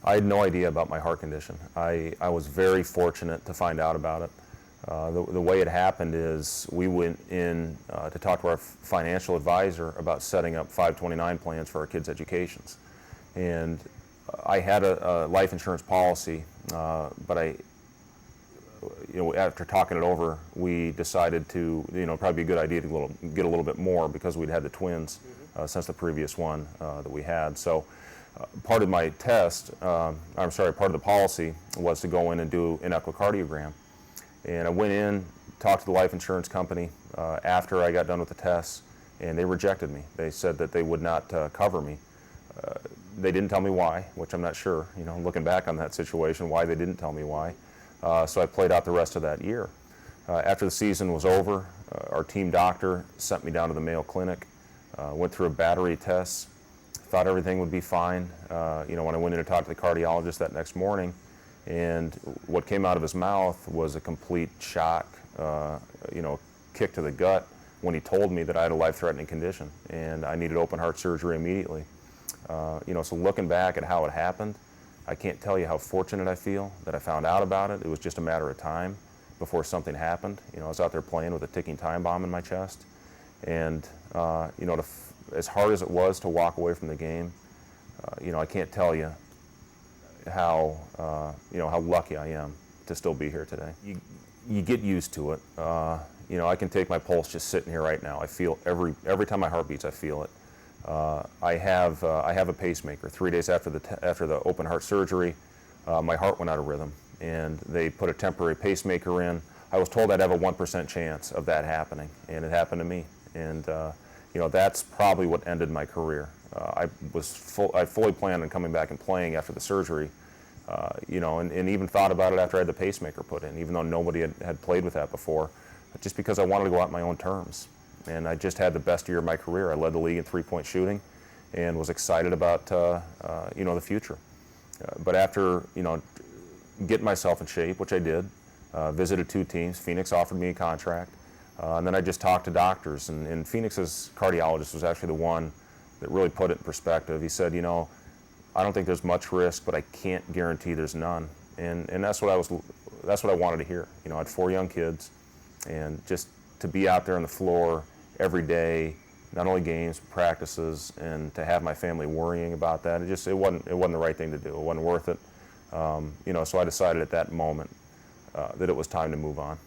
I had no idea about my heart condition. I was very fortunate to find out about it. The way it happened is we went in to talk to our financial advisor about setting up 529 plans for our kids' educations. And I had a life insurance policy, but after talking it over, we decided to, probably be a good idea to get a little bit more because we'd had the twins since the previous one that we had. So part of my part of the policy was to go in and do an echocardiogram. And I went in, talked to the life insurance company after I got done with the tests, and they rejected me. They said that they would not cover me. They didn't tell me why, which I'm not sure, looking back on that situation, why they didn't tell me why. So I played out the rest of that year. After the season was over, our team doctor sent me down to the Mayo Clinic, went through a battery of tests, thought everything would be fine. When I went in to talk to the cardiologist that next morning, and what came out of his mouth was a complete shock, kick to the gut when he told me that I had a life-threatening condition and I needed open heart surgery immediately. So looking back at how it happened, I can't tell you how fortunate I feel that I found out about it. It was just a matter of time before something happened. I was out there playing with a ticking time bomb in my chest, and as hard as it was to walk away from the game, I can't tell you how lucky I am to still be here today. You get used to it. I can take my pulse just sitting here right now. I feel every time my heart beats, I feel it. I have a pacemaker. 3 days after the open heart surgery, my heart went out of rhythm, and they put a temporary pacemaker in. I was told I'd have a 1% chance of that happening, and it happened to me. And that's probably what ended my career. I fully planned on coming back and playing after the surgery, and even thought about it after I had the pacemaker put in, even though nobody had played with that before, just because I wanted to go out on my own terms. And I just had the best year of my career. I led the league in three-point shooting and was excited about, the future. But after, getting myself in shape, which I did, visited 2 teams. Phoenix offered me a contract. And then I just talked to doctors. And Phoenix's cardiologist was actually the one that really put it in perspective. He said, I don't think there's much risk, but I can't guarantee there's none. And that's what I wanted to hear. I had 4 young kids, and just to be out there on the floor every day, not only games, practices, and to have my family worrying about that, it wasn't the right thing to do. It wasn't worth it. So I decided at that moment that it was time to move on.